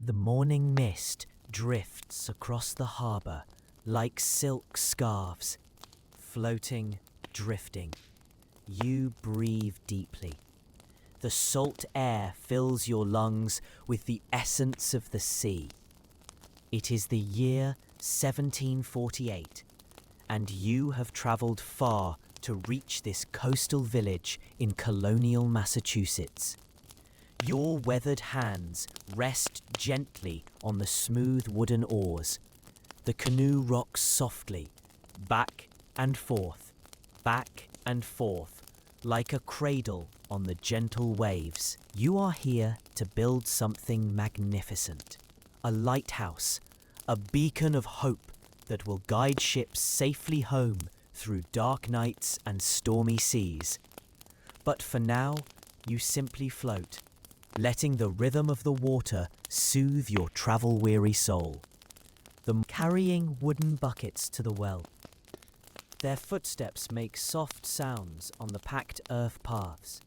The morning mist drifts across the harbour like silk scarves, floating, drifting. You breathe deeply. The salt air fills your lungs with the essence of the sea. It is the year 1748, and you have travelled far to reach this coastal village in Colonial, Massachusetts. Your weathered hands rest gently on the smooth wooden oars. The canoe rocks softly, back and forth, like a cradle on the gentle waves. You are here to build something magnificent. A lighthouse, a beacon of hope that will guide ships safely home through dark nights and stormy seas. But for now, you simply float, letting the rhythm of the water soothe your travel-weary soul. Carrying wooden buckets to the well. Their footsteps make soft sounds on the packed earth paths.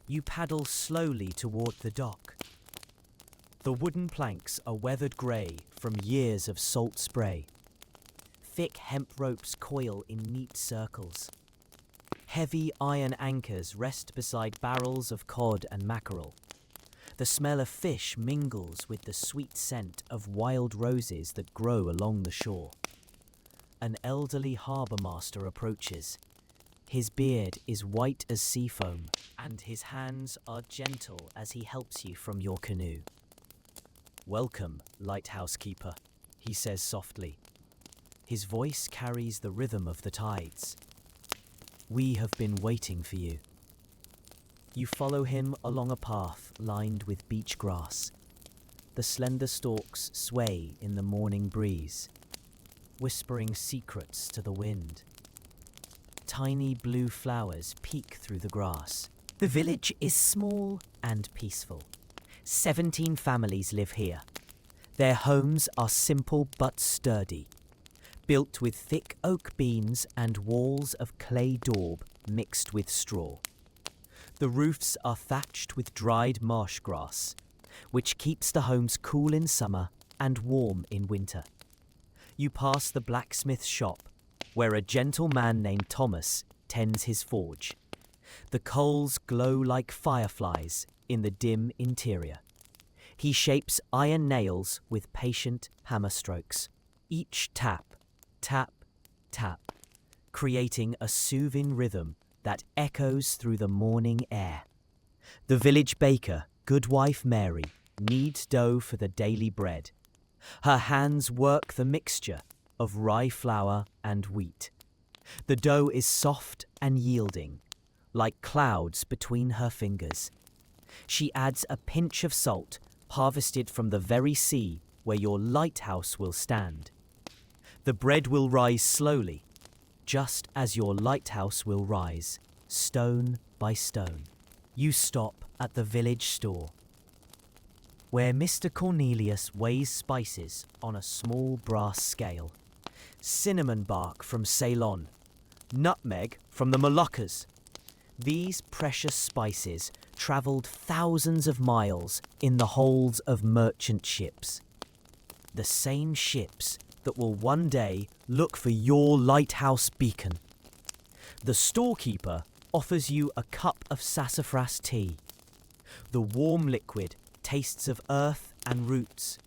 You paddle slowly toward the dock. The wooden planks are weathered grey from years of salt spray. Thick hemp ropes coil in neat circles. Heavy iron anchors rest beside barrels of cod and mackerel. The smell of fish mingles with the sweet scent of wild roses that grow along the shore. An elderly harbour master approaches. His beard is white as sea foam, and his hands are gentle as he helps you from your canoe. "Welcome, lighthouse keeper," he says softly. His voice carries the rhythm of the tides. "We have been waiting for you." You follow him along a path lined with beach grass. The slender stalks sway in the morning breeze, whispering secrets to the wind. Tiny blue flowers peek through the grass. The village is small and peaceful. 17 families live here. Their homes are simple but sturdy, built with thick oak beams and walls of clay daub mixed with straw. The roofs are thatched with dried marsh grass, which keeps the homes cool in summer and warm in winter. You pass the blacksmith's shop, where a gentle man named Thomas tends his forge. The coals glow like fireflies in the dim interior. He shapes iron nails with patient hammer strokes. Each tap, tap, tap, creating a soothing rhythm that echoes through the morning air. The village baker, Goodwife Mary, kneads dough for the daily bread. Her hands work the mixture of rye flour and wheat. The dough is soft and yielding, like clouds between her fingers. She adds a pinch of salt, harvested from the very sea where your lighthouse will stand. The bread will rise slowly, just as your lighthouse will rise, stone by stone. You stop at the village store, where Mr. Cornelius weighs spices on a small brass scale. Cinnamon bark from Ceylon, nutmeg from the Moluccas. These precious spices travelled thousands of miles in the holds of merchant ships. The same ships that will one day look for your lighthouse beacon. The storekeeper offers you a cup of sassafras tea. The warm liquid tastes of earth and roots.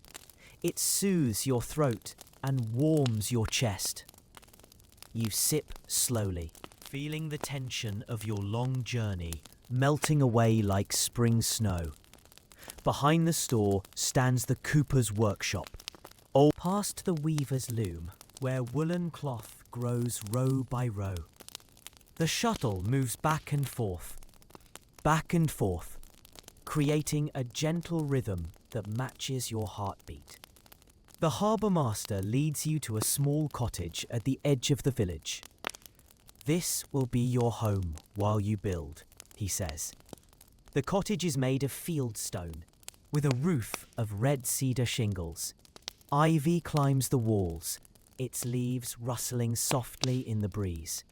It soothes your throat and warms your chest. You sip slowly, feeling the tension of your long journey melting away like spring snow. Behind the store stands the cooper's workshop, past the weaver's loom, where woolen cloth grows row by row. The shuttle moves back and forth, creating a gentle rhythm that matches your heartbeat. The harbour master leads you to a small cottage at the edge of the village. "This will be your home while you build," he says. The cottage is made of fieldstone, with a roof of red cedar shingles. Ivy climbs the walls, its leaves rustling softly in the breeze.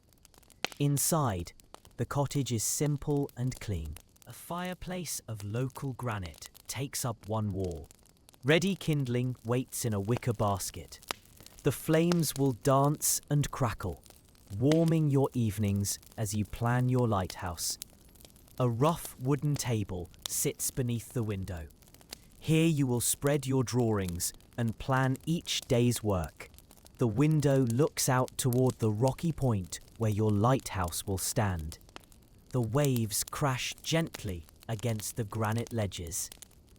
Inside, the cottage is simple and clean. A fireplace of local granite takes up one wall. Ready kindling waits in a wicker basket. The flames will dance and crackle, warming your evenings as you plan your lighthouse. A rough wooden table sits beneath the window. Here you will spread your drawings and plan each day's work. The window looks out toward the rocky point where your lighthouse will stand. The waves crash gently against the granite ledges,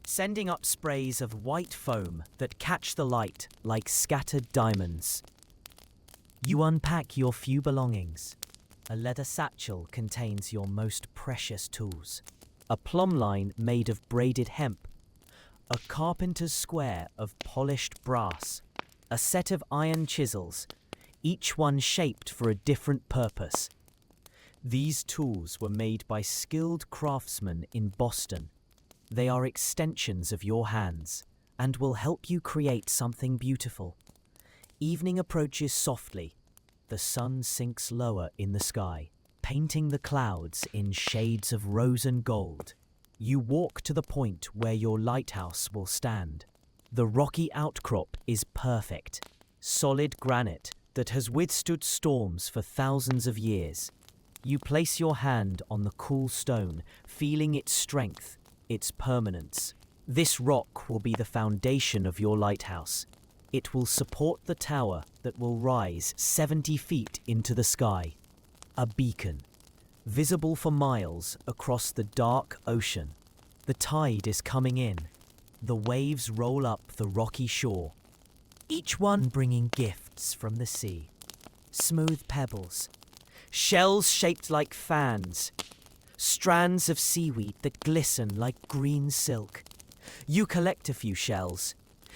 sending up sprays of white foam that catch the light like scattered diamonds. You unpack your few belongings. A leather satchel contains your most precious tools. A plumb line made of braided hemp. A carpenter's square of polished brass. A set of iron chisels, each one shaped for a different purpose. These tools were made by skilled craftsmen in Boston. They are extensions of your hands and will help you create something beautiful. Evening approaches softly. The sun sinks lower in the sky, painting the clouds in shades of rose and gold. You walk to the point where your lighthouse will stand. The rocky outcrop is perfect, solid granite that has withstood storms for thousands of years. You place your hand on the cool stone, feeling its strength, its permanence. This rock will be the foundation of your lighthouse. It will support the tower that will rise 70 feet into the sky. A beacon, visible for miles across the dark ocean. The tide is coming in. The waves roll up the rocky shore, each one bringing gifts from the sea. Smooth pebbles, shells shaped like fans, strands of seaweed that glisten like green silk. You collect a few shells,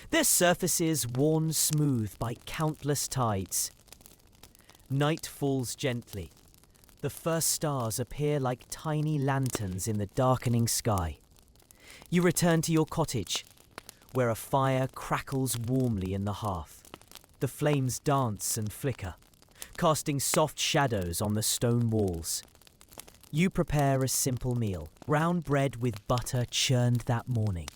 their surfaces worn smooth by countless tides. Night falls gently. The first stars appear like tiny lanterns in the darkening sky. You return to your cottage, where a fire crackles warmly in the hearth. The flames dance and flicker, casting soft shadows on the stone walls. You prepare a simple meal, brown bread with butter churned that morning,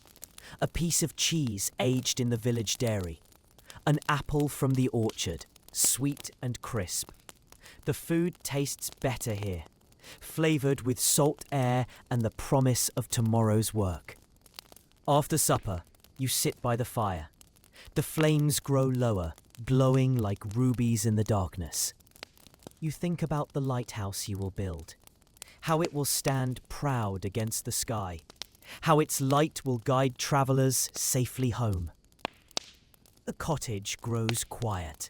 a piece of cheese aged in the village dairy, an apple from the orchard, sweet and crisp. The food tastes better here, flavored with salt air and the promise of tomorrow's work. After supper, you sit by the fire. The flames grow lower, glowing like rubies in the darkness. You think about the lighthouse you will build, how it will stand proud against the sky, how its light will guide travelers safely home. The cottage grows quiet.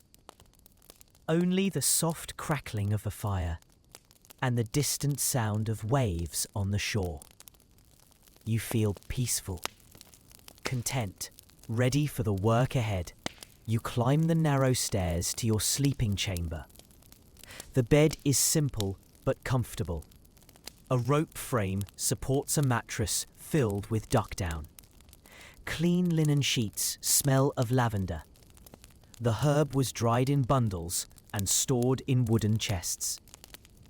Only the soft crackling of the fire and the distant sound of waves on the shore. You feel peaceful, content, ready for the work ahead. You climb the narrow stairs to your sleeping chamber. The bed is simple but comfortable. A rope frame supports a mattress filled with duck down. Clean linen sheets smell of lavender. The herb was dried in bundles and stored in wooden chests.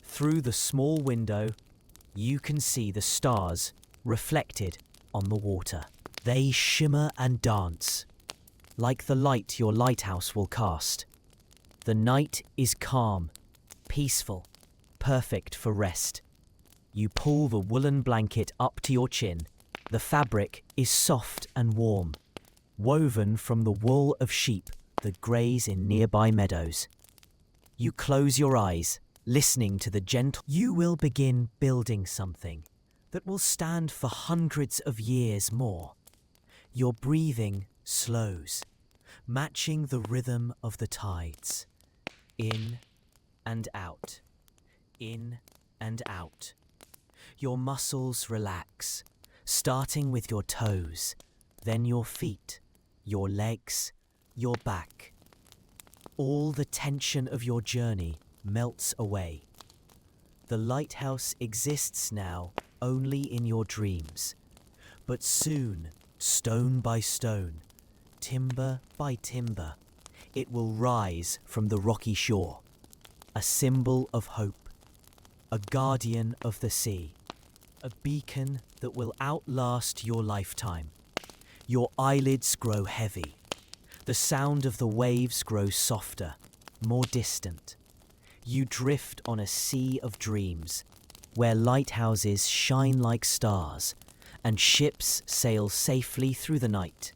Through the small window, you can see the stars reflected on the water. They shimmer and dance, like the light your lighthouse will cast. The night is calm, peaceful, perfect for rest. You pull the woolen blanket up to your chin. The fabric is soft and warm, woven from the wool of sheep that graze in nearby meadows. You close your eyes, listening to the gentle. You will begin building something that will stand for hundreds of years more. Your breathing slows, matching the rhythm of the tides. In and out, in and out. Your muscles relax, starting with your toes, then your feet, your legs, your back. All the tension of your journey melts away. The lighthouse exists now only in your dreams, but soon, stone by stone, timber by timber, it will rise from the rocky shore, a symbol of hope, a guardian of the sea, a beacon that will outlast your lifetime, Your eyelids grow heavy. The sound of the waves grows softer, more distant. You drift on a sea of dreams, where lighthouses shine like stars and ships sail safely through the night.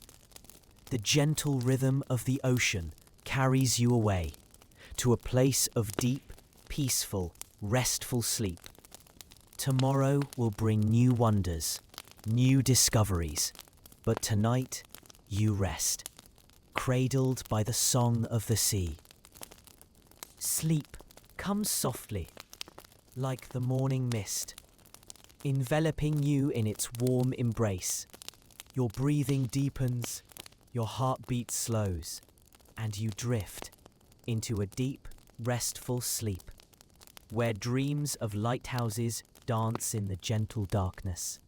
The gentle rhythm of the ocean carries you away to a place of deep, peaceful, restful sleep. Tomorrow will bring new wonders, new discoveries, but tonight you rest, cradled by the song of the sea. Sleep comes softly, like the morning mist, enveloping you in its warm embrace. Your breathing deepens, your heartbeat slows, and you drift into a deep, restful sleep, where dreams of lighthouses dance in the gentle darkness.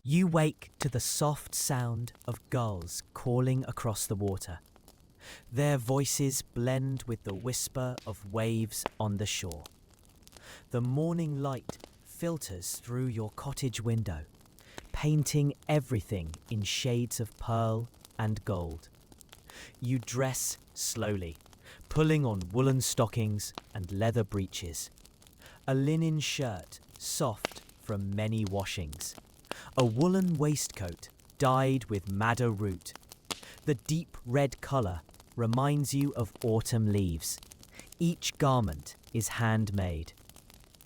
You wake to the soft sound of gulls calling across the water. Their voices blend with the whisper of waves on the shore. The morning light filters through your cottage window, painting everything in shades of pearl and gold. You dress slowly, pulling on woolen stockings and leather breeches. A linen shirt, soft from many washings. A woolen waistcoat dyed with madder root. The deep red colour reminds you of autumn leaves. Each garment is handmade,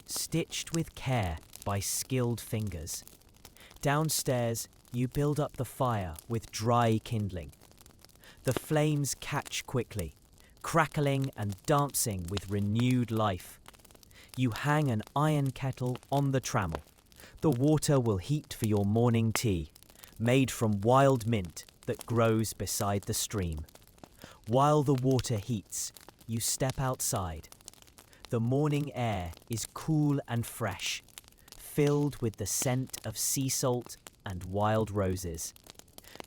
stitched with care by skilled fingers. Downstairs, you build up the fire with dry kindling. The flames catch quickly, crackling and dancing with renewed life. You hang an iron kettle on the trammel. The water will heat for your morning tea, made from wild mint that grows beside the stream. While the water heats, you step outside. The morning air is cool and fresh, filled with the scent of sea salt and wild roses.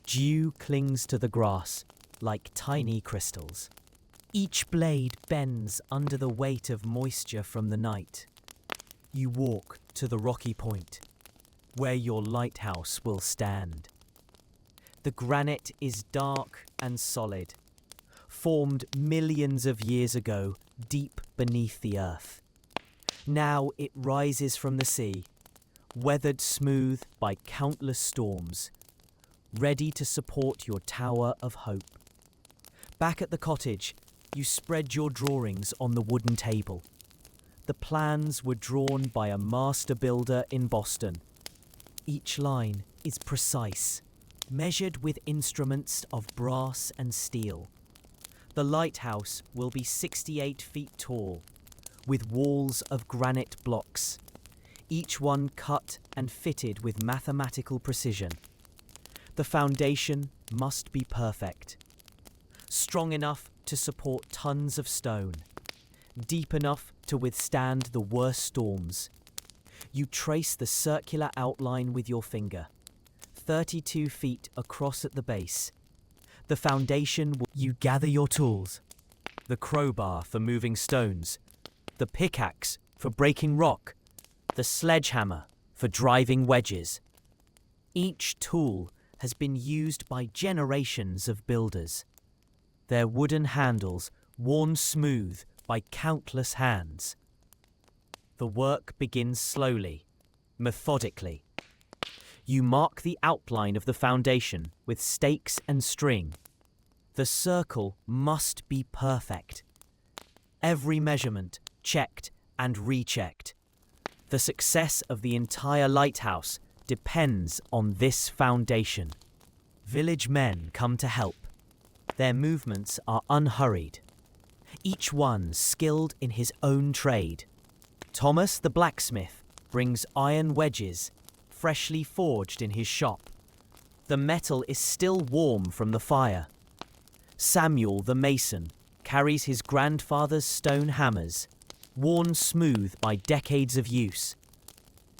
Dew clings to the grass like tiny crystals. Each blade bends under the weight of moisture from the night. You walk to the rocky point, where your lighthouse will stand. The granite is dark and solid, formed millions of years ago deep beneath the earth. Now it rises from the sea, weathered smooth by countless storms, ready to support your tower of hope. Back at the cottage, you spread your drawings on the wooden table. The plans were drawn by a master builder in Boston. Each line is precise, measured with instruments of brass and steel. The lighthouse will be 68 feet tall, with walls of granite blocks, each one cut and fitted with mathematical precision. The foundation must be perfect, strong enough to support tons of stone, deep enough to withstand the worst storms. You trace the circular outline with your finger, 32 feet across at the base. The foundation will... You gather your tools, the crowbar for moving stones, the pickaxe for breaking rock, the sledgehammer for driving wedges. Each tool has been used by generations of builders, their wooden handles worn smooth by countless hands. The work begins slowly, methodically. You mark the outline of the foundation with stakes and string. The circle must be perfect. Every measurement checked and rechecked. The success of the entire lighthouse depends on this foundation. Village men come to help. Their movements are unhurried, each one skilled in his own trade. Thomas the blacksmith brings iron wedges, freshly forged in his shop. The metal is still warm from the fire. Samuel the mason carries his grandfather's stone hammers, worn smooth by decades of use.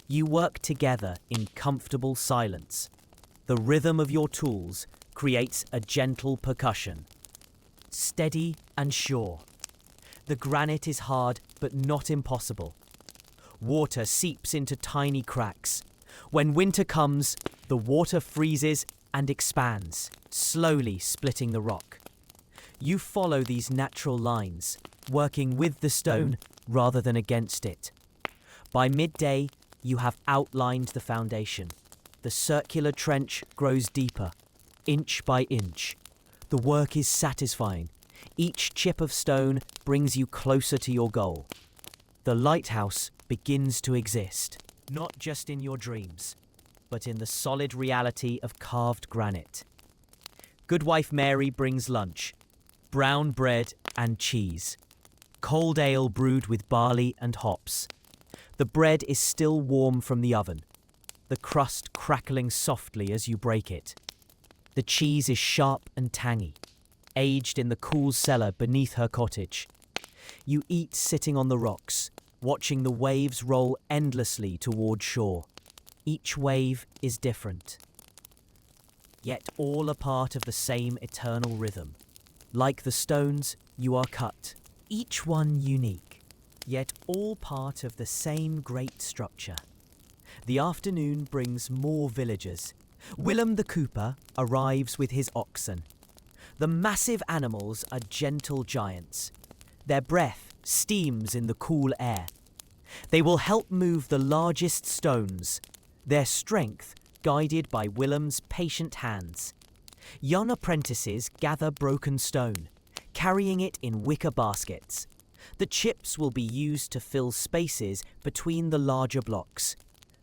You work together in comfortable silence. The rhythm of your tools creates a gentle percussion, steady and sure. The granite is hard but not impossible. Water seeps into tiny cracks. When winter comes, the water freezes and expands, slowly splitting the rock. You follow these natural lines, working with the stone rather than against it. By midday, you have outlined the foundation. The circular trench grows deeper, inch by inch. The work is satisfying. Each chip of stone brings you closer to your goal. The lighthouse begins to exist, not just in your dreams, but in the solid reality of carved granite. Goodwife Mary brings lunch, brown bread and cheese, cold ale brewed with barley and hops. The bread is still warm from the oven, the crust crackling softly as you break it. The cheese is sharp and tangy, aged in the cool cellar beneath her cottage. You eat sitting on the rocks, watching the waves roll endlessly toward shore. Each wave is different, yet all a part of the same eternal rhythm. Like the stones, you are cut, each one unique, yet all part of the same great structure. The afternoon brings more villagers. Willem the Cooper arrives with his oxen. The massive animals are gentle giants. Their breath steams in the cool air. They will help move the largest stones, their strength guided by Willem's patient hands. Young apprentices gather broken stone, carrying it in wicker baskets. The chips will be used to fill spaces between the larger blocks.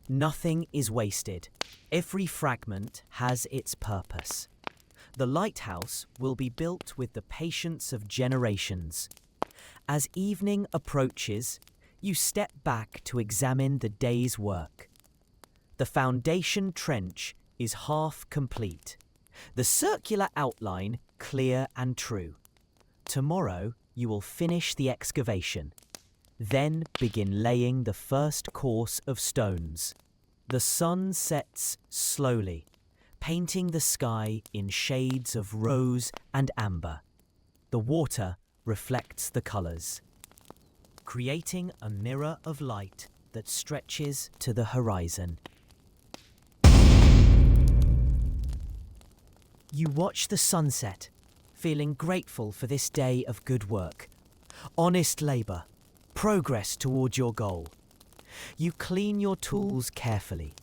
Nothing is wasted. Every fragment has its purpose. The lighthouse will be built with the patience of generations. As evening approaches, you step back to examine the day's work. The foundation trench is half complete. The circular outline clear and true. Tomorrow, you will finish the excavation. Then begin laying the first course of stones. The sun sets slowly, painting the sky in shades of rose and amber. The water reflects the colours, creating a mirror of light that stretches to the horizon. You watch the sunset, feeling grateful for this day of good work. Honest labour, progress toward your goal. You clean your tools carefully,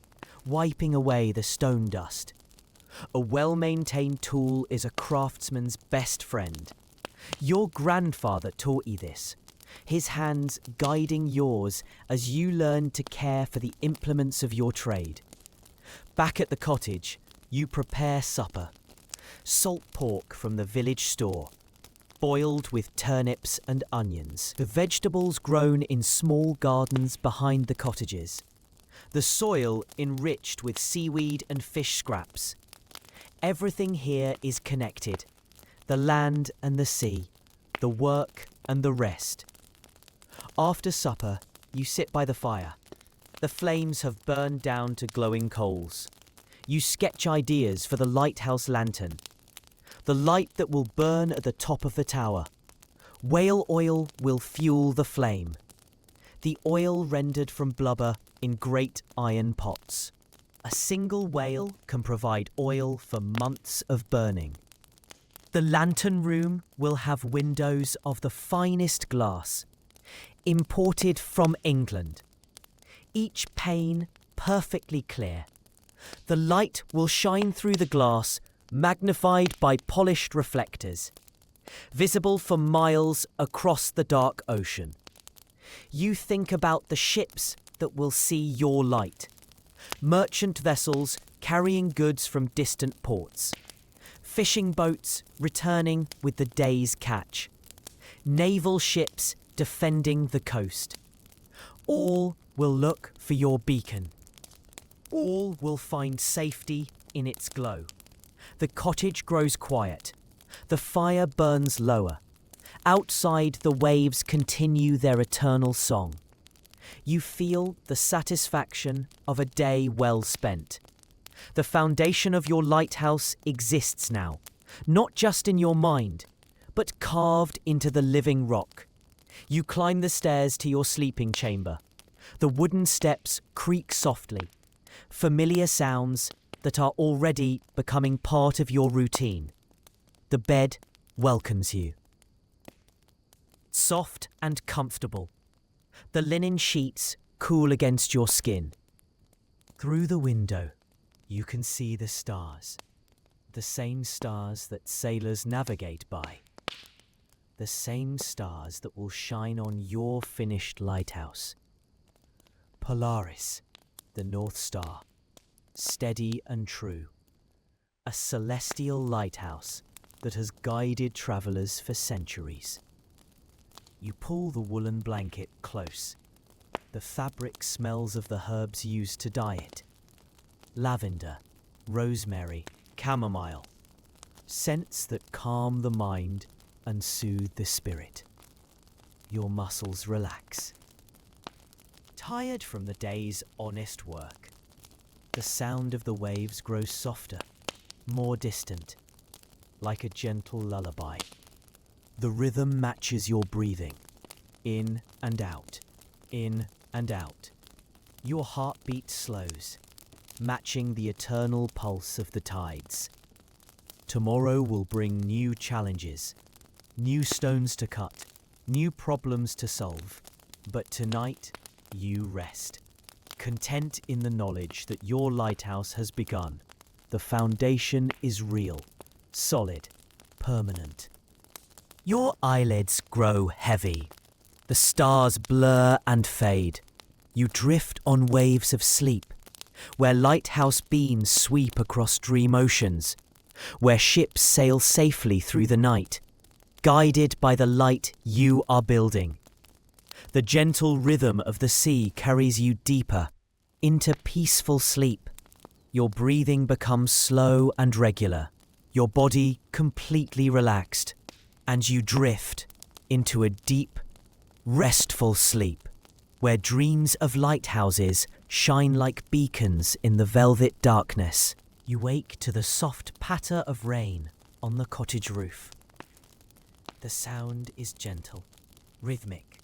wiping away the stone dust. A well-maintained tool is a craftsman's best friend. Your grandfather taught you this, his hands guiding yours as you learn to care for the implements of your trade. Back at the cottage, you prepare supper. Salt pork from the village store, boiled with turnips and onions. The vegetables grown in small gardens behind the cottages. The soil enriched with seaweed and fish scraps. Everything here is connected. The land and the sea, the work and the rest. After supper, you sit by the fire. The flames have burned down to glowing coals. You sketch ideas for the lighthouse lantern. The light that will burn at the top of the tower. Whale oil will fuel the flame. The oil rendered from blubber in great iron pots. A single whale can provide oil for months of burning. The lantern room will have windows of the finest glass, imported from England. Each pane perfectly clear. The light will shine through the glass, magnified by polished reflectors, visible for miles across the dark ocean. You think about the ships that will see your light. Merchant vessels carrying goods from distant ports. Fishing boats returning with the day's catch. Naval ships defending the coast. All will look for your beacon. All will find safety in its glow. The cottage grows quiet. The fire burns lower. Outside, the waves continue their eternal song. You feel the satisfaction of a day well spent. The foundation of your lighthouse exists now, not just in your mind, but carved into the living rock. You climb the stairs to your sleeping chamber. The wooden steps creak softly. Familiar sounds, that are already becoming part of your routine. The bed welcomes you. Soft and comfortable. The linen sheets cool against your skin. Through the window, you can see the stars. The same stars that sailors navigate by. The same stars that will shine on your finished lighthouse. Polaris, the North Star, steady and true. A celestial lighthouse that has guided travelers for centuries. You pull the woolen blanket close. The fabric smells of the herbs used to dye it. Lavender, rosemary, chamomile. Scents that calm the mind and soothe the spirit. Your muscles relax. Tired from the day's honest work, the sound of the waves grows softer, more distant, like a gentle lullaby. The rhythm matches your breathing, in and out, in and out. Your heartbeat slows, matching the eternal pulse of the tides. Tomorrow will bring new challenges, new stones to cut, new problems to solve. But tonight, you rest, content in the knowledge that your lighthouse has begun. The foundation is real, solid, permanent. Your eyelids grow heavy. The stars blur and fade. You drift on waves of sleep, where lighthouse beams sweep across dream oceans, where ships sail safely through the night, guided by the light you are building. The gentle rhythm of the sea carries you deeper, into peaceful sleep. Your breathing becomes slow and regular, your body completely relaxed, and you drift into a deep, restful sleep, where dreams of lighthouses shine like beacons in the velvet darkness. You wake to the soft patter of rain on the cottage roof. The sound is gentle, rhythmic,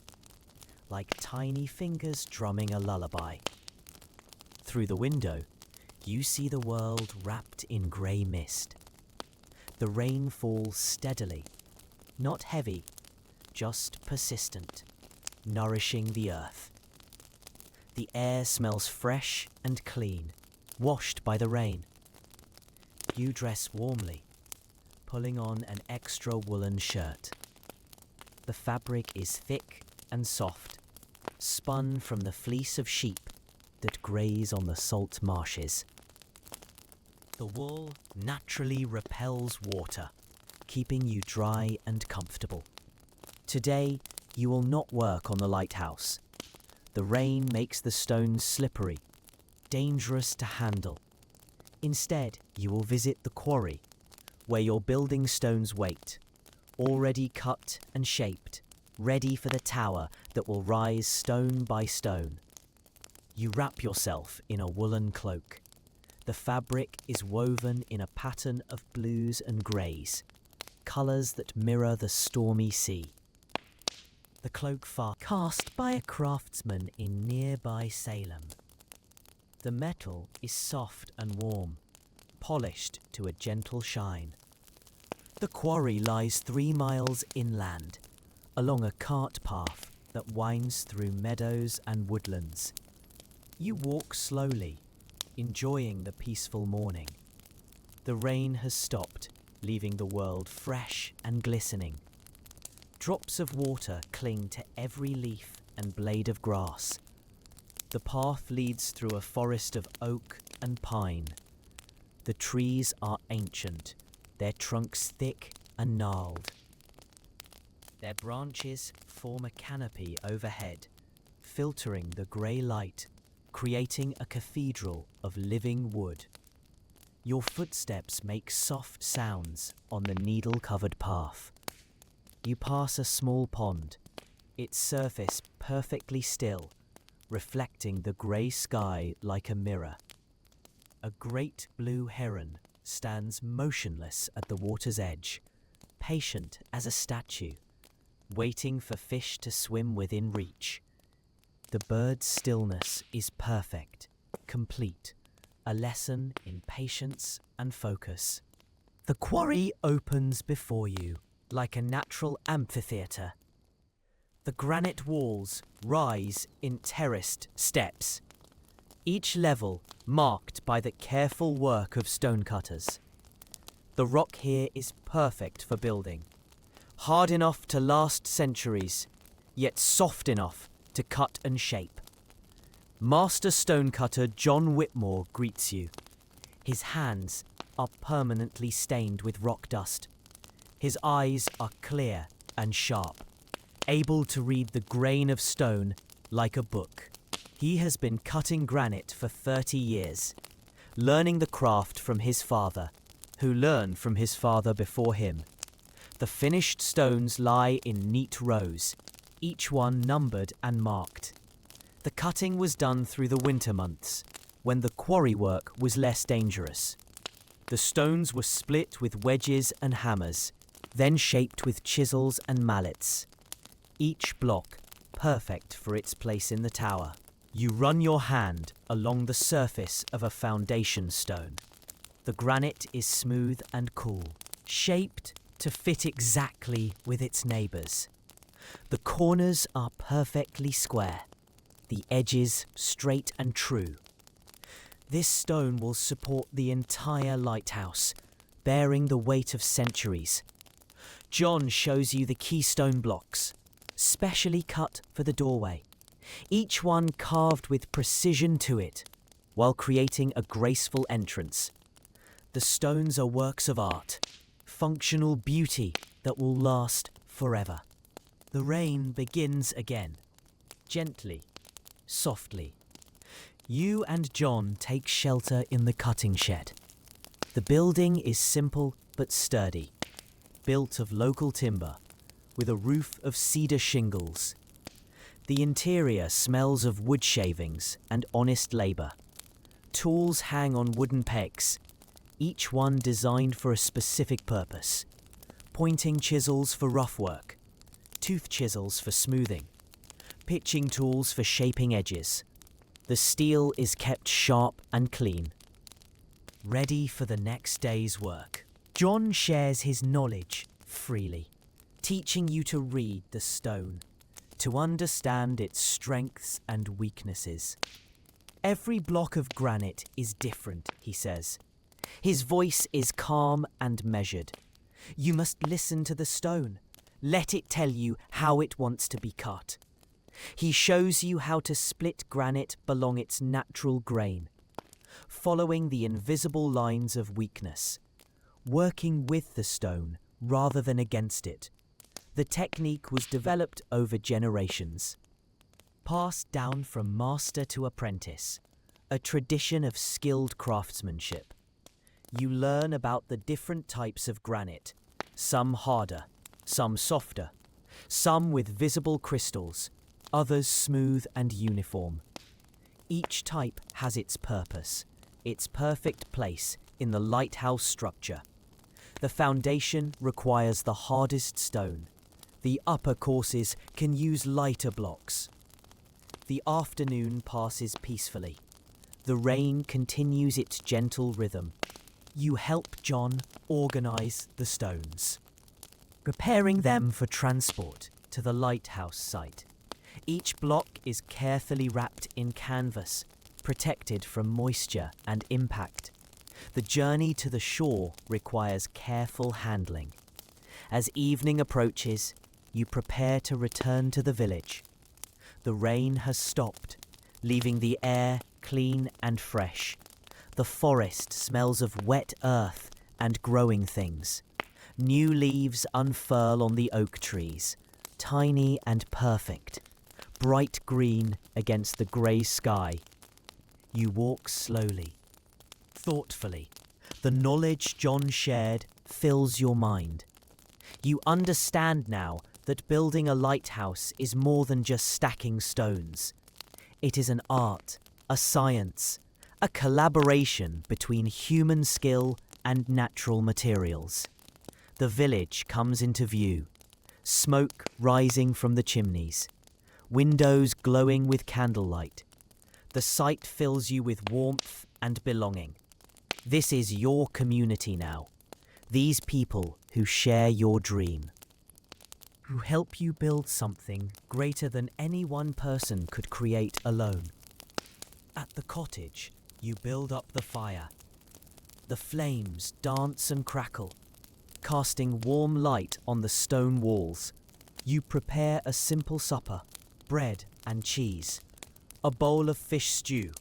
like tiny fingers drumming a lullaby. Through the window, you see the world wrapped in grey mist. The rain falls steadily, not heavy, just persistent, nourishing the earth. The air smells fresh and clean, washed by the rain. You dress warmly, pulling on an extra woolen shirt. The fabric is thick and soft, spun from the fleece of sheep that graze on the salt marshes. The wool naturally repels water, keeping you dry and comfortable. Today, you will not work on the lighthouse. The rain makes the stones slippery, dangerous to handle. Instead, you will visit the quarry, where your building stones wait, already cut and shaped, ready for the tower that will rise stone by stone. You wrap yourself in a woolen cloak. The fabric is woven in a pattern of blues and greys, colours that mirror the stormy sea. The cloak cast by a craftsman in nearby Salem. The metal is soft and warm, polished to a gentle shine. The quarry lies 3 miles inland, along a cart path that winds through meadows and woodlands. You walk slowly, enjoying the peaceful morning. The rain has stopped, leaving the world fresh and glistening. Drops of water cling to every leaf and blade of grass. The path leads through a forest of oak and pine. The trees are ancient, their trunks thick and gnarled. Their branches form a canopy overhead, filtering the grey light, creating a cathedral of living wood. Your footsteps make soft sounds on the needle-covered path. You pass a small pond, its surface perfectly still, reflecting the grey sky like a mirror. A great blue heron stands motionless at the water's edge, patient as a statue, waiting for fish to swim within reach. The bird's stillness is perfect, complete, a lesson in patience and focus. The quarry opens before you like a natural amphitheatre. The granite walls rise in terraced steps, each level marked by the careful work of stonecutters. The rock here is perfect for building, hard enough to last centuries, yet soft enough to cut and shape. Master stonecutter John Whitmore greets you. His hands are permanently stained with rock dust. His eyes are clear and sharp, able to read the grain of stone like a book. He has been cutting granite for 30 years, learning the craft from his father, who learned from his father before him. The finished stones lie in neat rows, each one numbered and marked. The cutting was done through the winter months, when the quarry work was less dangerous. The stones were split with wedges and hammers, then shaped with chisels and mallets. Each block perfect for its place in the tower. You run your hand along the surface of a foundation stone. The granite is smooth and cool, shaped to fit exactly with its neighbours. The corners are perfectly square, the edges straight and true. This stone will support the entire lighthouse, bearing the weight of centuries. John shows you the keystone blocks, specially cut for the doorway, each one carved with precision to it, while creating a graceful entrance. The stones are works of art, functional beauty that will last forever. The rain begins again, gently, softly. You and John take shelter in the cutting shed. The building is simple but sturdy, built of local timber, with a roof of cedar shingles. The interior smells of wood shavings and honest labour. Tools hang on wooden pegs, each one designed for a specific purpose. Pointing chisels for rough work, tooth chisels for smoothing, pitching tools for shaping edges. The steel is kept sharp and clean, ready for the next day's work. John shares his knowledge freely, teaching you to read the stone, to understand its strengths and weaknesses. Every block of granite is different, he says. His voice is calm and measured. You must listen to the stone. Let it tell you how it wants to be cut. He shows you how to split granite along its natural grain, following the invisible lines of weakness, working with the stone rather than against it. The technique was developed over generations, passed down from master to apprentice, a tradition of skilled craftsmanship. You learn about the different types of granite, some harder, some softer, some with visible crystals, others smooth and uniform. Each type has its purpose, its perfect place in the lighthouse structure. The foundation requires the hardest stone. The upper courses can use lighter blocks. The afternoon passes peacefully. The rain continues its gentle rhythm. You help John organize the stones, preparing them for transport to the lighthouse site. Each block is carefully wrapped in canvas, protected from moisture and impact. The journey to the shore requires careful handling. As evening approaches, you prepare to return to the village. The rain has stopped, leaving the air clean and fresh. The forest smells of wet earth and growing things. New leaves unfurl on the oak trees, tiny and perfect, bright green against the grey sky. You walk slowly, thoughtfully. The knowledge John shared fills your mind. You understand now that building a lighthouse is more than just stacking stones. It is an art, a science, a collaboration between human skill and natural materials. The village comes into view, smoke rising from the chimneys, windows glowing with candlelight. The sight fills you with warmth and belonging. This is your community now. These people who share your dream, who help you build something greater than any one person could create alone. At the cottage, you build up the fire. The flames dance and crackle, casting warm light on the stone walls. You prepare a simple supper, bread and cheese, a bowl of fish stew.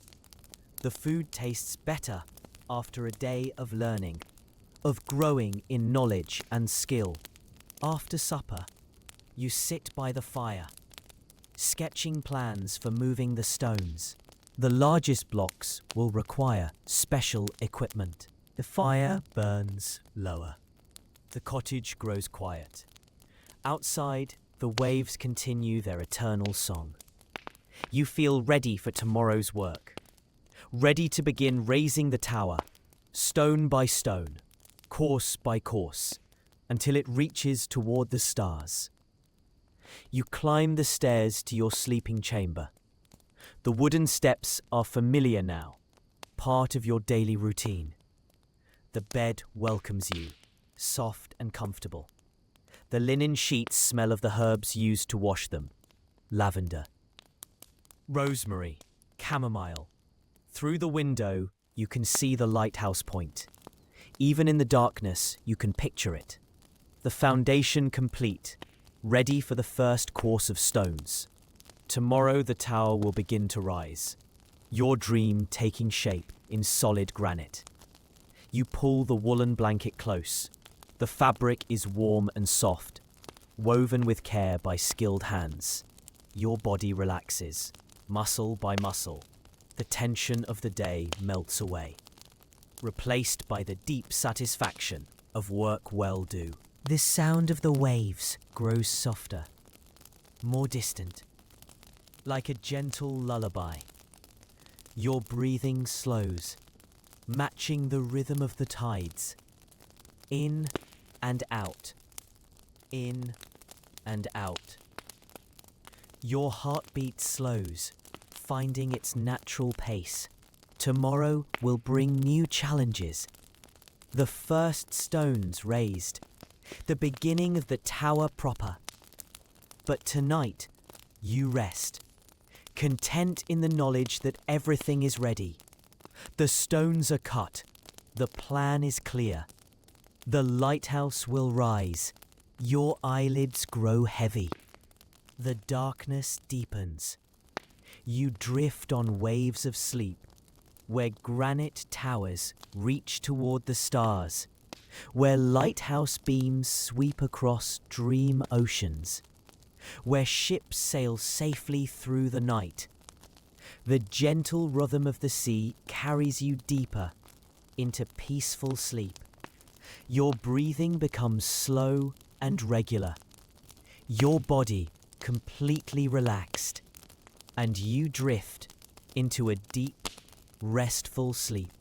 The food tastes better after a day of learning, of growing in knowledge and skill. After supper, you sit by the fire, sketching plans for moving the stones. The largest blocks will require special equipment. The fire burns lower. The cottage grows quiet. Outside, the waves continue their eternal song. You feel ready for tomorrow's work, ready to begin raising the tower, stone by stone, course by course, until it reaches toward the stars. You climb the stairs to your sleeping chamber. The wooden steps are familiar now, part of your daily routine. The bed welcomes you, soft and comfortable. The linen sheets smell of the herbs used to wash them. Lavender, rosemary, chamomile. Through the window, you can see the lighthouse point. Even in the darkness, you can picture it. The foundation complete, ready for the first course of stones. Tomorrow the tower will begin to rise, your dream taking shape in solid granite. You pull the woolen blanket close. The fabric is warm and soft, woven with care by skilled hands. Your body relaxes, muscle by muscle. The tension of the day melts away, replaced by the deep satisfaction of work well done. The sound of the waves grows softer, more distant, like a gentle lullaby. Your breathing slows, matching the rhythm of the tides. In and out, in and out. Your heartbeat slows, finding its natural pace. Tomorrow will bring new challenges. The first stones raised, the beginning of the tower proper. But tonight, you rest, content in the knowledge that everything is ready. The stones are cut, the plan is clear. The lighthouse will rise, your eyelids grow heavy. The darkness deepens. You drift on waves of sleep, where granite towers reach toward the stars, where lighthouse beams sweep across dream oceans, where ships sail safely through the night. The gentle rhythm of the sea carries you deeper into peaceful sleep. Your breathing becomes slow and regular, your body completely relaxed, and you drift into a deep, restful sleep,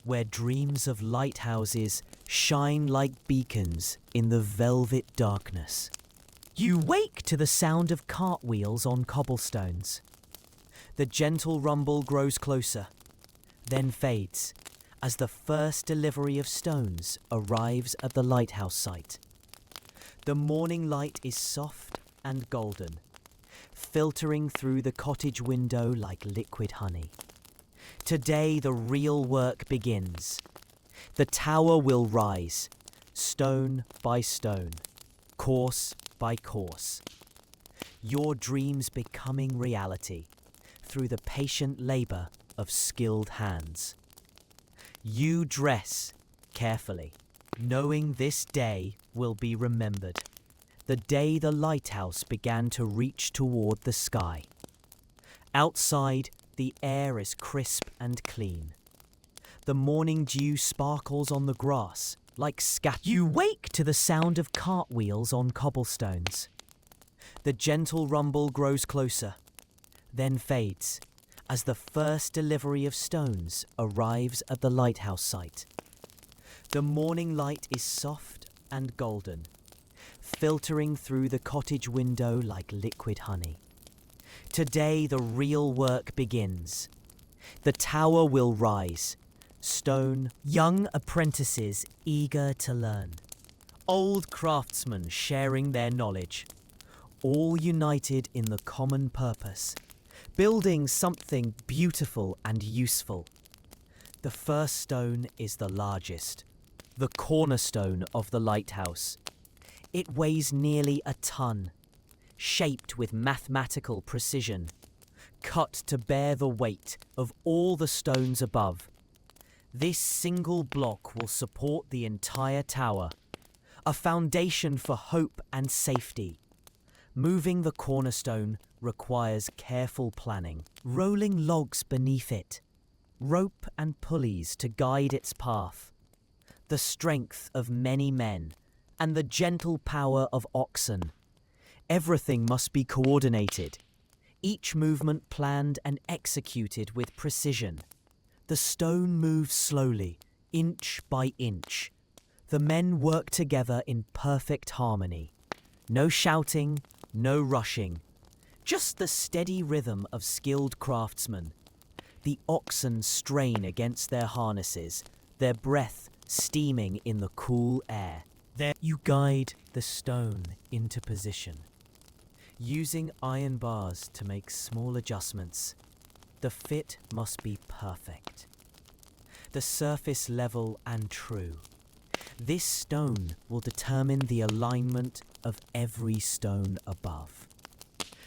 where dreams of lighthouses shine like beacons in the velvet darkness. You wake to the sound of cartwheels on cobblestones. The gentle rumble grows closer, then fades as the first delivery of stones arrives at the lighthouse site. The morning light is soft and golden, filtering through the cottage window like liquid honey. Today the real work begins. The tower will rise, stone by stone, course by course. Your dreams becoming reality through the patient labor of skilled hands. You dress carefully, knowing this day will be remembered. The day the lighthouse began to reach toward the sky. Outside, the air is crisp and clean. The morning dew sparkles on the grass like You wake to the sound of cartwheels on cobblestones. The gentle rumble grows closer, then fades as the first delivery of stones arrives at the lighthouse site. The morning light is soft and golden, filtering through the cottage window like liquid honey. Today the real work begins. The tower will rise. Stone, young apprentices eager to learn. Old craftsmen sharing their knowledge. All united in the common purpose. Building something beautiful and useful. The first stone is the largest. The cornerstone of the lighthouse. It weighs nearly a ton. Shaped with mathematical precision. Cut to bear the weight of all the stones above. This single block will support the entire tower, a foundation for hope and safety. Moving the cornerstone requires careful planning, rolling logs beneath it, rope and pulleys to guide its path, the strength of many men, and the gentle power of oxen. Everything must be coordinated, each movement planned and executed with precision. The stone moves slowly, inch by inch. The men work together in perfect harmony. No shouting, no rushing. Just the steady rhythm of skilled craftsmen. The oxen strain against their harnesses, their breath steaming in the cool air. There you guide the stone into position, using iron bars to make small adjustments. The fit must be perfect. The surface level and true. This stone will determine the alignment of every stone above.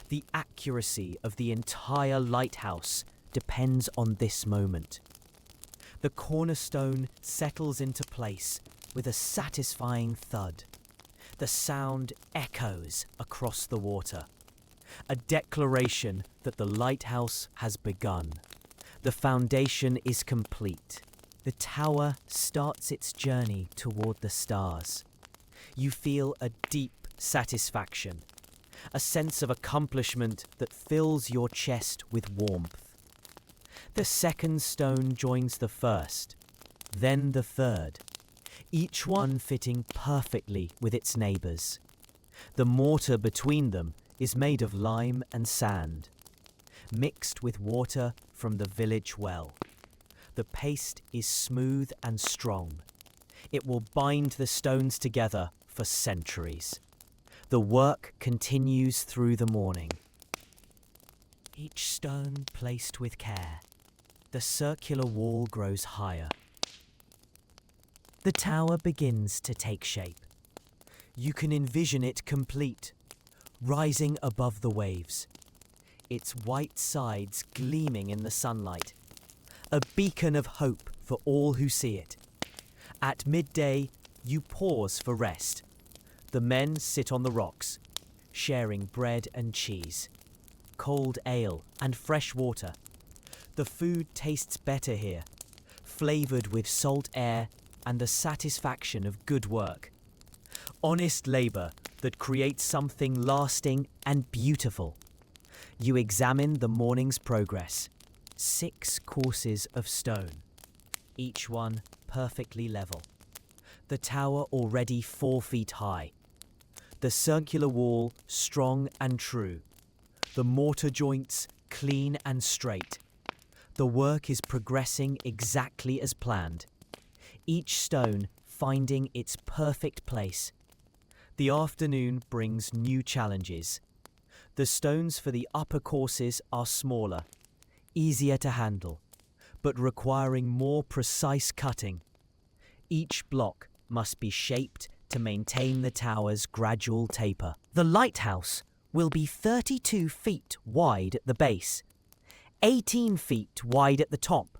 The accuracy of the entire lighthouse depends on this moment. The cornerstone settles into place with a satisfying thud. The sound echoes across the water. A declaration that the lighthouse has begun. The foundation is complete. The tower starts its journey toward the stars. You feel a deep satisfaction, a sense of accomplishment that fills your chest with warmth. The second stone joins the first, then the third, each one fitting perfectly with its neighbours. The mortar between them is made of lime and sand, mixed with water from the village well. The paste is smooth and strong. It will bind the stones together for centuries. The work continues through the morning. Each stone placed with care. The circular wall grows higher. The tower begins to take shape. You can envision it complete, rising above the waves, its white sides gleaming in the sunlight, a beacon of hope for all who see it. At midday, you pause for rest. The men sit on the rocks, sharing bread and cheese, cold ale and fresh water. The food tastes better here, flavoured with salt air and the satisfaction of good work. Honest labour that creates something lasting and beautiful. You examine the morning's progress. 6 courses of stone, each one perfectly level. The tower already 4 feet high. The circular wall strong and true. The mortar joints clean and straight. The work is progressing exactly as planned. Each stone finding its perfect place. The afternoon brings new challenges. The stones for the upper courses are smaller, easier to handle, but requiring more precise cutting. Each block must be shaped to maintain the tower's gradual taper. The lighthouse will be 32 feet wide at the base, 18 feet wide at the top.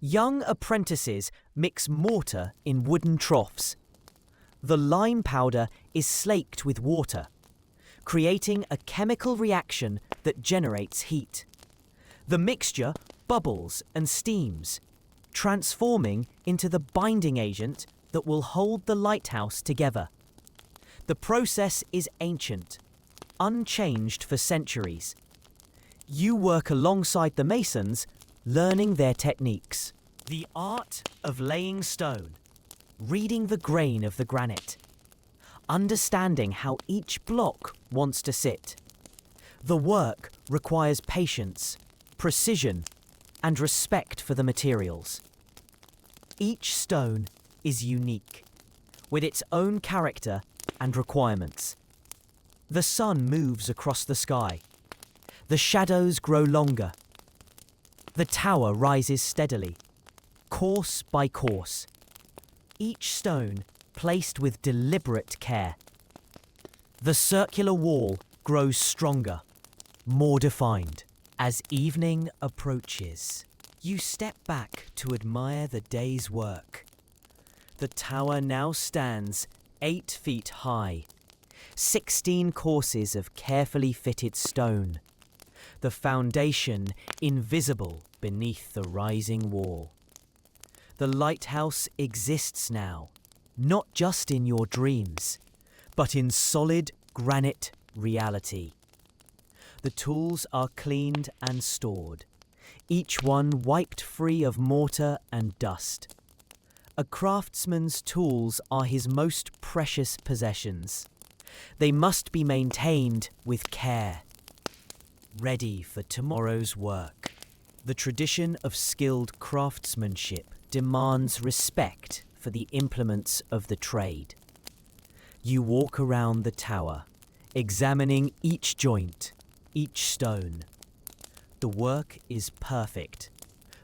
Young apprentices mix mortar in wooden troughs. The lime powder is slaked with water, creating a chemical reaction that generates heat. The mixture bubbles and steams, transforming into the binding agent that will hold the lighthouse together. The process is ancient, unchanged for centuries. You work alongside the masons, learning their techniques. The art of laying stone, reading the grain of the granite, understanding how each block wants to sit. The work requires patience, precision, and respect for the materials. Each stone is unique, with its own character and requirements. The sun moves across the sky. The shadows grow longer. The tower rises steadily, course by course, each stone placed with deliberate care. The circular wall grows stronger, more defined. As evening approaches, you step back to admire the day's work. The tower now stands 8 feet high, 16 courses of carefully fitted stone, the foundation invisible beneath the rising wall. The lighthouse exists now, not just in your dreams, but in solid granite reality. The tools are cleaned and stored, each one wiped free of mortar and dust. A craftsman's tools are his most precious possessions. They must be maintained with care, ready for tomorrow's work. The tradition of skilled craftsmanship demands respect for the implements of the trade. You walk around the tower, examining each joint, each stone. The work is perfect,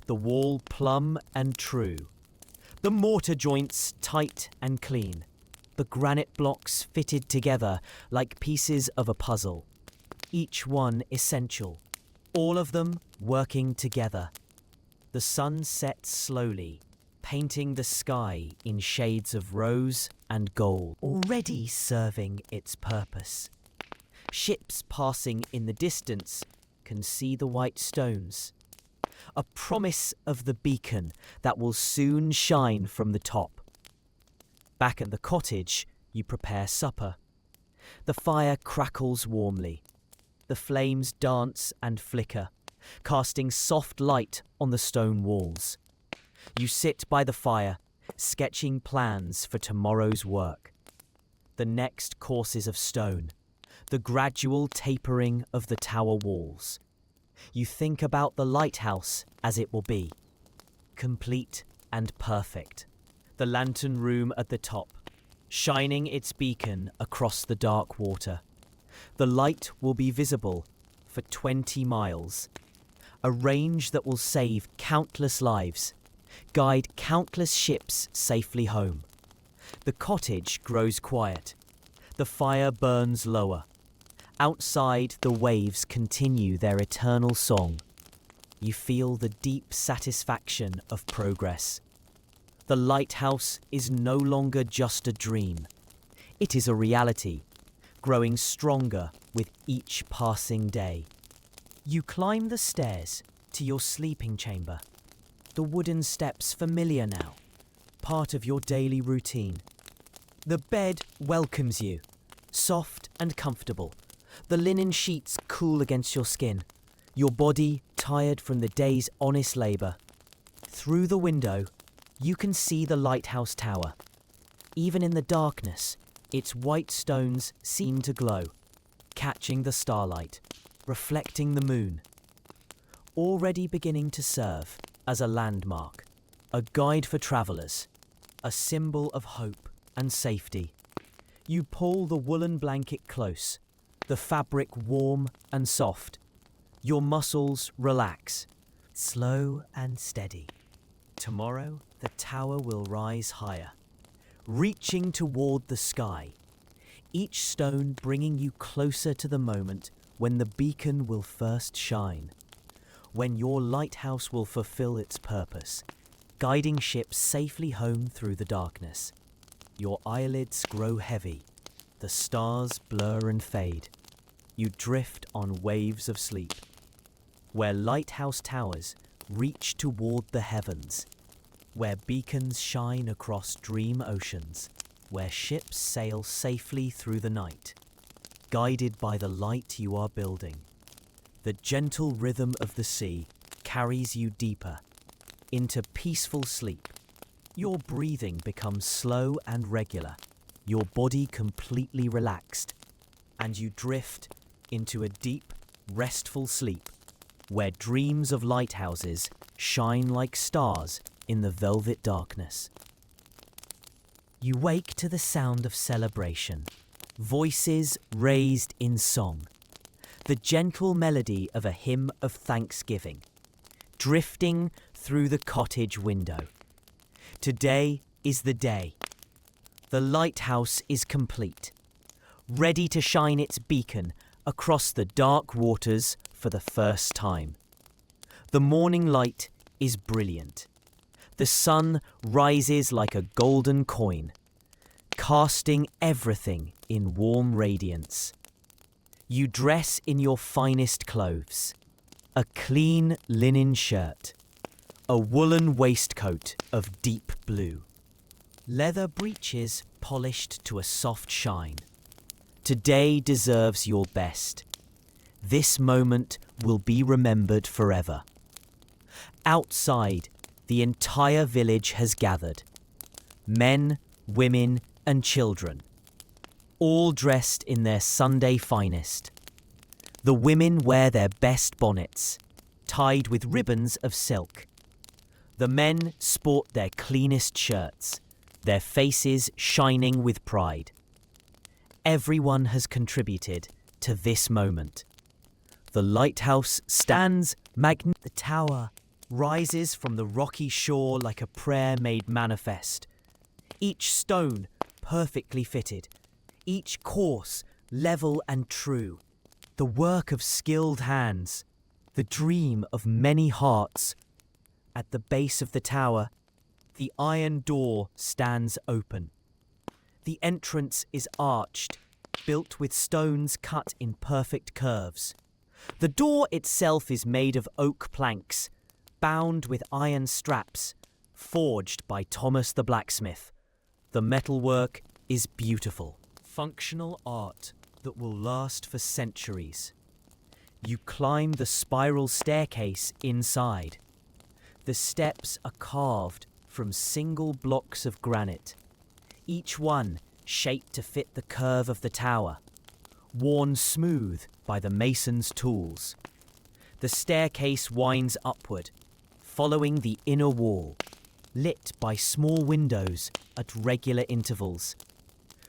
the wall plumb and true, the mortar joints tight and clean, the granite blocks fitted together like pieces of a puzzle, each one essential, all of them working together. The sun sets slowly, painting the sky in shades of rose and gold, already serving its purpose. Ships passing in the distance can see the white stones, a promise of the beacon that will soon shine from the top. Back at the cottage, you prepare supper. The fire crackles warmly. The flames dance and flicker, casting soft light on the stone walls. You sit by the fire, sketching plans for tomorrow's work. The next courses of stone, the gradual tapering of the tower walls. You think about the lighthouse as it will be, complete and perfect. The lantern room at the top, shining its beacon across the dark water. The light will be visible for 20 miles, a range that will save countless lives, guide countless ships safely home. The cottage grows quiet. The fire burns lower. Outside, the waves continue their eternal song. You feel the deep satisfaction of progress. The lighthouse is no longer just a dream. It is a reality, growing stronger with each passing day. You climb the stairs to your sleeping chamber. The wooden steps familiar now, part of your daily routine. The bed welcomes you, soft and comfortable. The linen sheets cool against your skin, your body tired from the day's honest labour. Through the window, you can see the lighthouse tower. Even in the darkness, its white stones seem to glow, catching the starlight, reflecting the moon. Already beginning to serve as a landmark, a guide for travellers, a symbol of hope and safety. You pull the woolen blanket close, the fabric warm and soft. Your muscles relax, slow and steady. Tomorrow, the tower will rise higher, reaching toward the sky, each stone bringing you closer to the moment when the beacon will first shine, when your lighthouse will fulfill its purpose, guiding ships safely home through the darkness. Your eyelids grow heavy, the stars blur and fade. You drift on waves of sleep, where lighthouse towers reach toward the heavens, where beacons shine across dream oceans, where ships sail safely through the night, guided by the light you are building. The gentle rhythm of the sea carries you deeper into peaceful sleep. Your breathing becomes slow and regular, your body completely relaxed, and you drift into a deep, restful sleep where dreams of lighthouses shine like stars in the velvet darkness. You wake to the sound of celebration, voices raised in song, the gentle melody of a hymn of thanksgiving, drifting through the cottage window. Today is the day. The lighthouse is complete, ready to shine its beacon across the dark waters for the first time. The morning light is brilliant. The sun rises like a golden coin, casting everything in warm radiance. You dress in your finest clothes, a clean linen shirt, a woolen waistcoat of deep blue, leather breeches polished to a soft shine. Today deserves your best. This moment will be remembered forever. Outside, the entire village has gathered. Men, women, and children, all dressed in their Sunday finest. The women wear their best bonnets, tied with ribbons of silk. The men sport their cleanest shirts, their faces shining with pride. Everyone has contributed to this moment. The lighthouse stands magnificent. The tower rises from the rocky shore like a prayer made manifest. Each stone perfectly fitted, each course level and true. The work of skilled hands, the dream of many hearts. At the base of the tower, the iron door stands open. The entrance is arched, built with stones cut in perfect curves. The door itself is made of oak planks, bound with iron straps, forged by Thomas the blacksmith. The metalwork is beautiful, functional art that will last for centuries. You climb the spiral staircase inside. The steps are carved from single blocks of granite, each one shaped to fit the curve of the tower, worn smooth by the mason's tools. The staircase winds upward, following the inner wall, lit by small windows at regular intervals.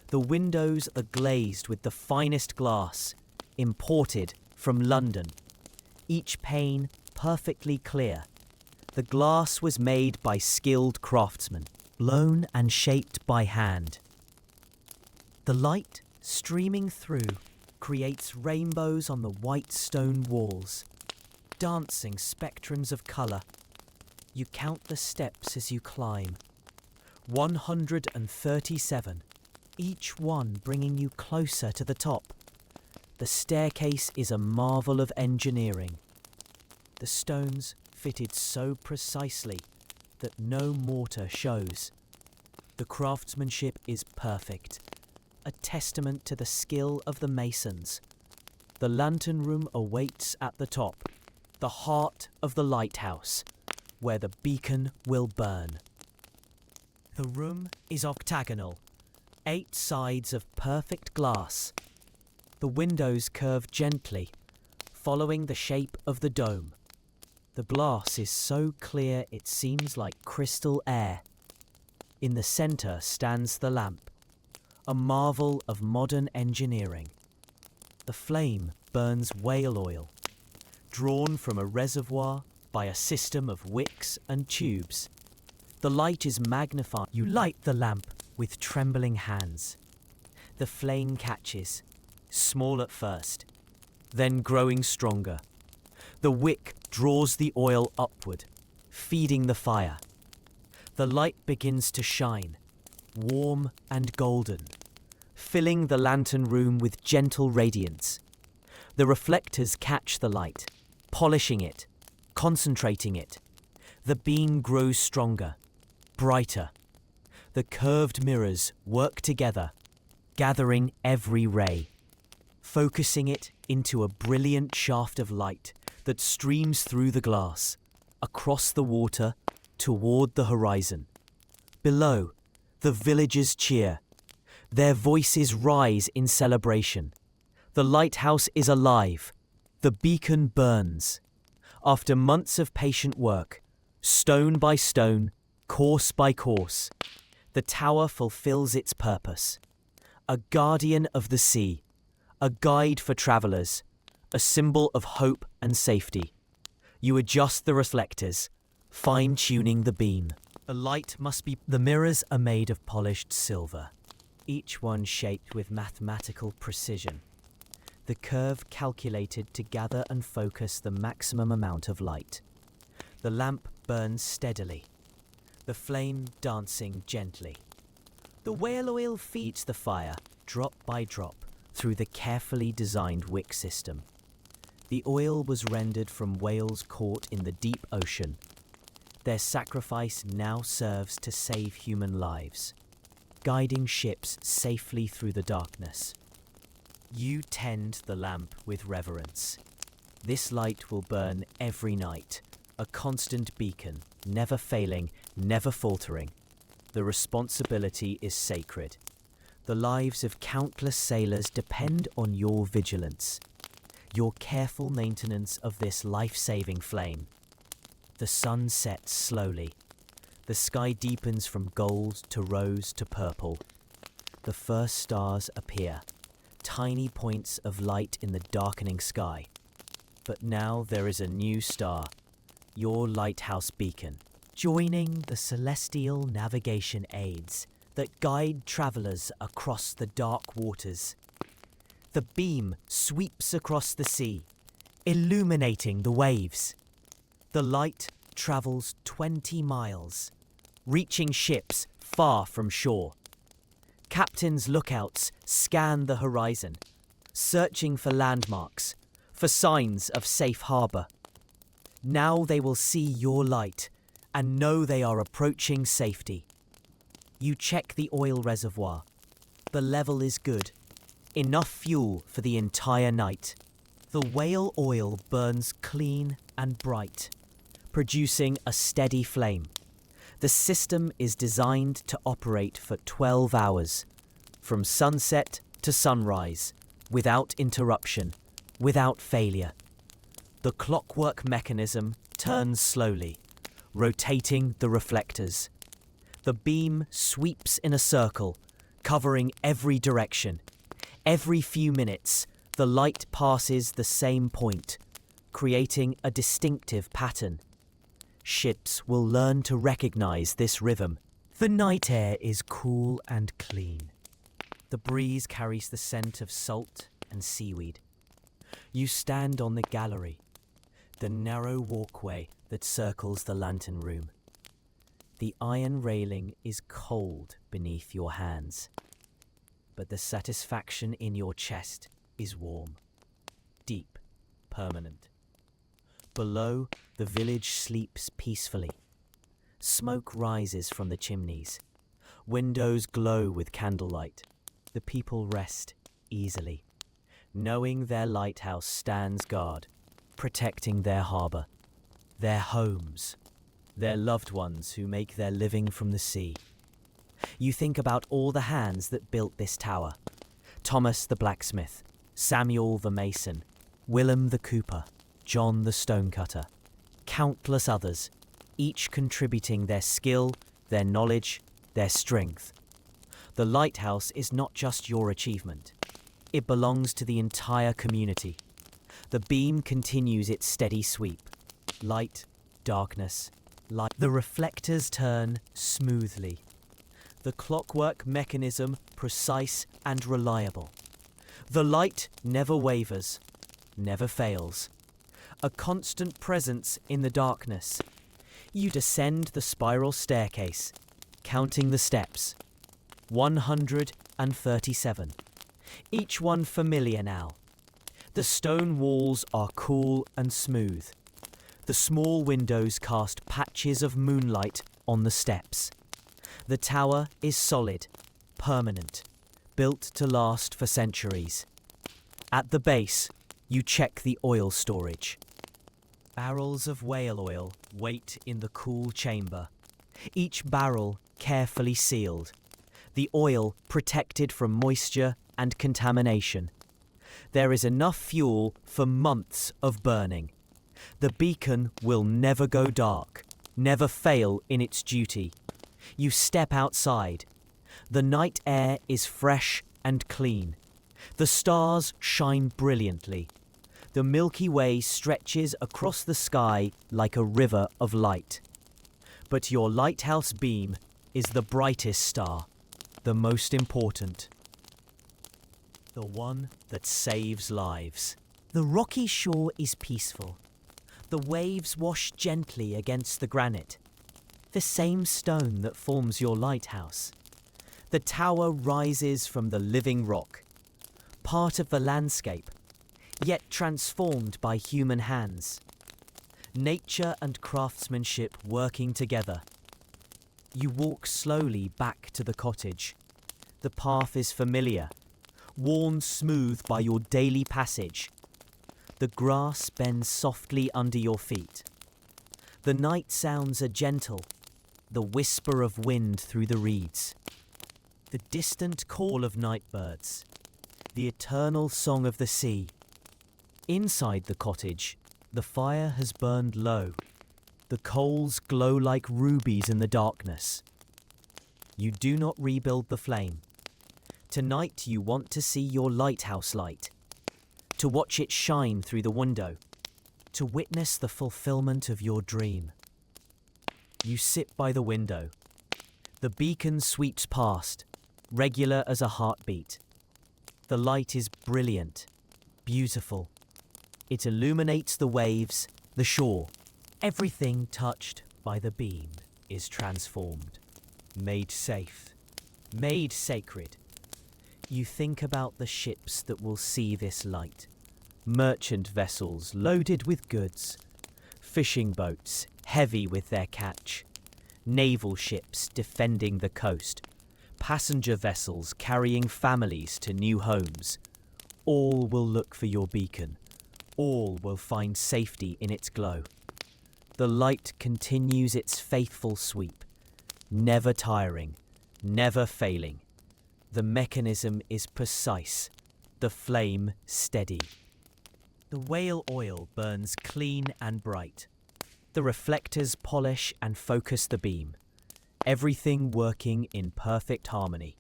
The windows are glazed with the finest glass, imported from London, each pane perfectly clear. The glass was made by skilled craftsmen, blown and shaped by hand. The light streaming through creates rainbows on the white stone walls, dancing spectrums of colour. You count the steps as you climb. 137, each one bringing you closer to the top. The staircase is a marvel of engineering. The stones fitted so precisely that no mortar shows. The craftsmanship is perfect, a testament to the skill of the masons. The lantern room awaits at the top, the heart of the lighthouse, where the beacon will burn. The room is octagonal, 8 sides of perfect glass. The windows curve gently, following the shape of the dome. The glass is so clear it seems like crystal air. In the centre stands the lamp, a marvel of modern engineering. The flame burns whale oil, drawn from a reservoir by a system of wicks and tubes. The light is magnified. You light the lamp with trembling hands. The flame catches, small at first, then growing stronger. The wick draws the oil upward, feeding the fire. The light begins to shine, warm and golden, filling the lantern room with gentle radiance. The reflectors catch the light, polishing it, concentrating it. The beam grows stronger, brighter. The curved mirrors work together, gathering every ray, focusing it into a brilliant shaft of light that streams through the glass, across the water, toward the horizon. Below, the villagers cheer. Their voices rise in celebration. The lighthouse is alive. The beacon burns. After months of patient work, Stone by stone, course by course, the tower fulfills its purpose. A guardian of the sea, a guide for travelers, a symbol of hope and safety. You adjust the reflectors, fine-tuning the beam. The mirrors are made of polished silver, each one shaped with mathematical precision. The curve calculated to gather and focus the maximum amount of light. The lamp burns steadily, the flame dancing gently. The whale oil feeds the fire, drop by drop, through the carefully designed wick system. The oil was rendered from whales caught in the deep ocean. Their sacrifice now serves to save human lives, guiding ships safely through the darkness. You tend the lamp with reverence. This light will burn every night, a constant beacon, never failing, never faltering. The responsibility is sacred. The lives of countless sailors depend on your vigilance, your careful maintenance of this life-saving flame. The sun sets slowly. The sky deepens from gold to rose to purple. The first stars appear, tiny points of light in the darkening sky. But now there is a new star, your lighthouse beacon, joining the celestial navigation aids that guide travelers across the dark waters. The beam sweeps across the sea, illuminating the waves. The light travels 20 miles, reaching ships far from shore. Captains' lookouts scan the horizon, searching for landmarks, for signs of safe harbor. Now they will see your light and know they are approaching safety. You check the oil reservoir. The level is good. Enough fuel for the entire night. The whale oil burns clean and bright, producing a steady flame. The system is designed to operate for 12 hours, from sunset to sunrise, without interruption, without failure. The clockwork mechanism turns slowly, rotating the reflectors. The beam sweeps in a circle, covering every direction. Every few minutes, the light passes the same point, creating a distinctive pattern. Ships will learn to recognize this rhythm. The night air is cool and clean. The breeze carries the scent of salt and seaweed. You stand on the gallery, the narrow walkway that circles the lantern room. The iron railing is cold beneath your hands, but the satisfaction in your chest is warm, deep, permanent. Below, the village sleeps peacefully. Smoke rises from the chimneys. Windows glow with candlelight. The people rest easily, knowing their lighthouse stands guard, protecting their harbour, their homes, their loved ones who make their living from the sea. You think about all the hands that built this tower. Thomas the blacksmith, Samuel the mason, Willem the cooper, John the stonecutter, countless others, each contributing their skill, their knowledge, their strength. The lighthouse is not just your achievement. It belongs to the entire community. The beam continues its steady sweep. Light, darkness, light. The reflectors turn smoothly. The clockwork mechanism precise and reliable. The light never wavers, never fails. A constant presence in the darkness. You descend the spiral staircase, counting the steps. 137. Each one familiar now. The stone walls are cool and smooth. The small windows cast patches of moonlight on the steps. The tower is solid, permanent, built to last for centuries. At the base, you check the oil storage. Barrels of whale oil wait in the cool chamber, each barrel carefully sealed, the oil protected from moisture and contamination. There is enough fuel for months of burning. The beacon will never go dark, never fail in its duty. You step outside. The night air is fresh and clean. The stars shine brilliantly. The Milky Way stretches across the sky like a river of light. But your lighthouse beam is the brightest star, the most important. The one that saves lives. The rocky shore is peaceful. The waves wash gently against the granite, the same stone that forms your lighthouse. The tower rises from the living rock, part of the landscape, yet transformed by human hands. Nature and craftsmanship working together. You walk slowly back to the cottage. The path is familiar, worn smooth by your daily passage. The grass bends softly under your feet. The night sounds are gentle, the whisper of wind through the reeds. The distant call of night birds, the eternal song of the sea. Inside the cottage, the fire has burned low. The coals glow like rubies in the darkness. You do not rebuild the flame. Tonight you want to see your lighthouse light, to watch it shine through the window, to witness the fulfillment of your dream. You sit by the window. The beacon sweeps past, regular as a heartbeat. The light is brilliant, beautiful. It illuminates the waves, the shore. Everything touched by the beam is transformed, made safe, made sacred. You think about the ships that will see this light. Merchant vessels loaded with goods, fishing boats heavy with their catch, naval ships defending the coast, passenger vessels carrying families to new homes. All will look for your beacon. All will find safety in its glow. The light continues its faithful sweep, never tiring, never failing. The mechanism is precise, the flame steady. The whale oil burns clean and bright. The reflectors polish and focus the beam. Everything working in perfect harmony.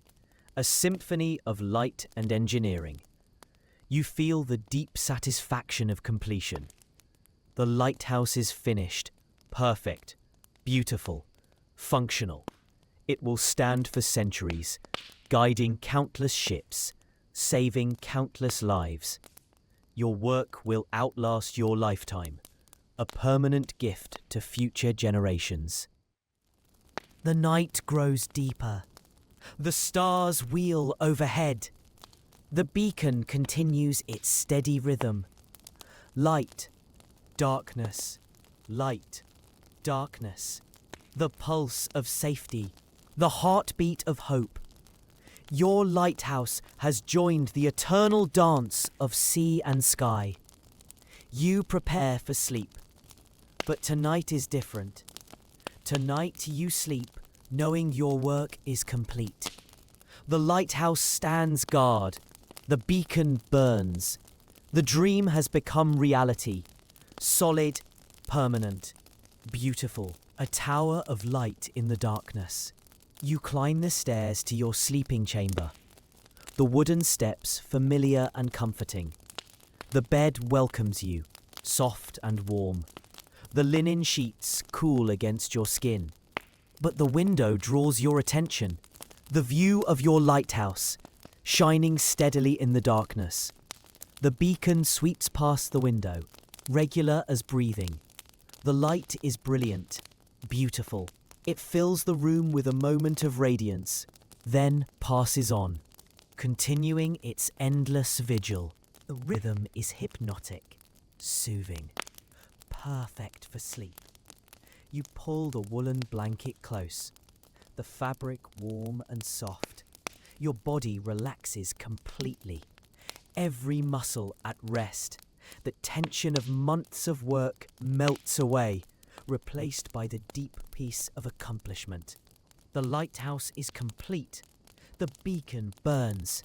A symphony of light and engineering. You feel the deep satisfaction of completion. The lighthouse is finished, perfect, beautiful, functional. It will stand for centuries, guiding countless ships, saving countless lives. Your work will outlast your lifetime, a permanent gift to future generations. The night grows deeper. The stars wheel overhead. The beacon continues its steady rhythm. Light, darkness, light, darkness. The pulse of safety, the heartbeat of hope. Your lighthouse has joined the eternal dance of sea and sky. You prepare for sleep, but tonight is different. Tonight you sleep knowing your work is complete. The lighthouse stands guard. The beacon burns. The dream has become reality. Solid, permanent, beautiful. A tower of light in the darkness. You climb the stairs to your sleeping chamber. The wooden steps familiar and comforting. The bed welcomes you, soft and warm. The linen sheets cool against your skin. But the window draws your attention. The view of your lighthouse, shining steadily in the darkness. The beacon sweeps past the window, regular as breathing. The light is brilliant, beautiful. It fills the room with a moment of radiance, then passes on, continuing its endless vigil. The rhythm is hypnotic, soothing, perfect for sleep. You pull the woolen blanket close, the fabric warm and soft. Your body relaxes completely, every muscle at rest. The tension of months of work melts away, replaced by the deep peace of accomplishment. The lighthouse is complete. The beacon burns.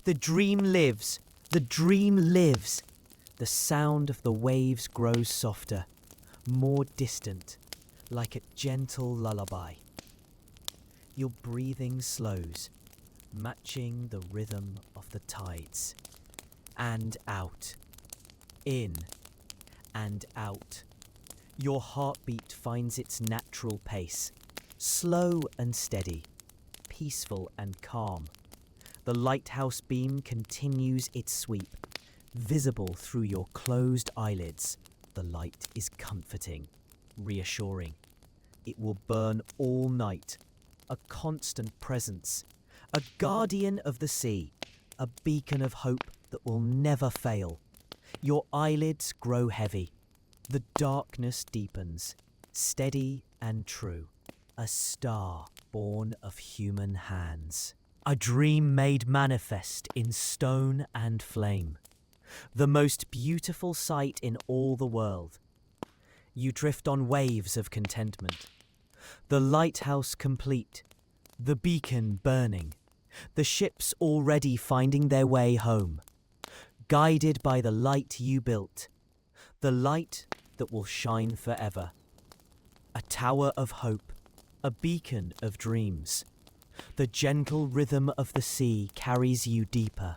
The dream lives. The dream lives. The sound of the waves grows softer, more distant. like a gentle lullaby. Your breathing slows, matching the rhythm of the tides. And out, in and out. Your heartbeat finds its natural pace, slow and steady, peaceful and calm. The lighthouse beam continues its sweep, visible through your closed eyelids. The light is comforting, reassuring. It will burn all night, a constant presence, a guardian of the sea, a beacon of hope that will never fail. Your eyelids grow heavy. The darkness deepens, steady and true. A star born of human hands. A dream made manifest in stone and flame. The most beautiful sight in all the world. You drift on waves of contentment. The lighthouse complete, the beacon burning, the ships already finding their way home. Guided by the light you built, the light that will shine forever. A tower of hope, a beacon of dreams. The gentle rhythm of the sea carries you deeper,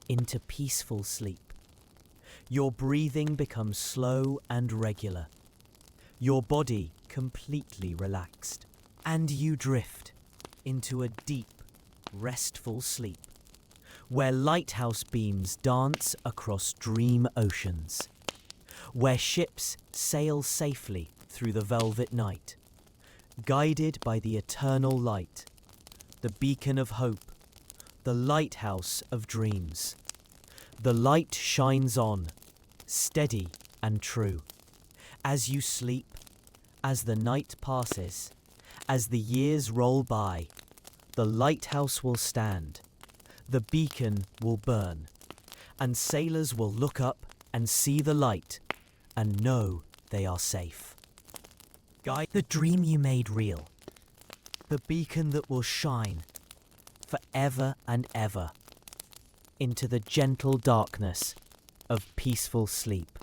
into peaceful sleep. Your breathing becomes slow and regular. Your body completely relaxed. And you drift into a deep, restful sleep, where lighthouse beams dance across dream oceans, where ships sail safely through the velvet night, guided by the eternal light, the beacon of hope, the lighthouse of dreams. The light shines on, steady and true, as you sleep, as the night passes, as the years roll by. The lighthouse will stand, the beacon will burn, and sailors will look up and see the light and know they are safe. Guide the dream you made real, the beacon that will shine forever and ever into the gentle darkness of peaceful sleep.